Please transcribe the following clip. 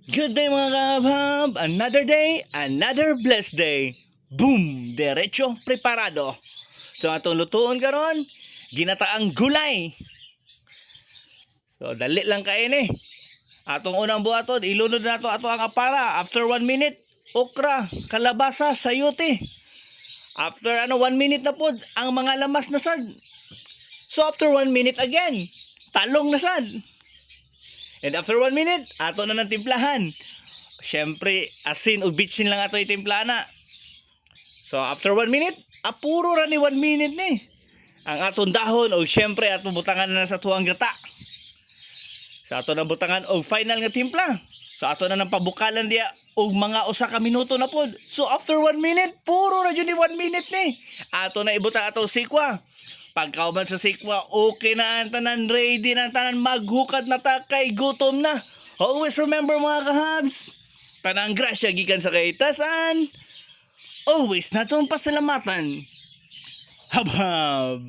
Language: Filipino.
Good day mga kabhab! Another day, another blessed day. Boom! Derecho preparado. So atong lutuon karon, ginataang gulay. So dali lang kain eh. Atong unang buhaton, ilunod nato ato ang apara. After 1 minute, okra, kalabasa, sayote. After 1 minute na pod, ang mga lamas na sad. So after 1 minute again, talong na sad. And after 1 minute, ato na ng timplahan. Siyempre, asin o bitsin lang ato itimplahan na. So after 1 minute, apuro ra ni 1 minute ni. Ang atong dahon o siyempre atong butangan na sa tuwang gata. Sa ato na butangan og final nga timpla. So ato na ng pabukalan diya og mga usa ka minuto na pod. So after 1 minute, puro ra jud ni 1 minute ni. Ato na ibuta atong sikwa. Pagkauban sa sikwa, okay na ang tanan, ready na ang tanan, maghukad na ta kay gutom na. Always remember mga kahabs, tanang grasya gikan sa kaitasan, always natong pasalamatan. Habhab!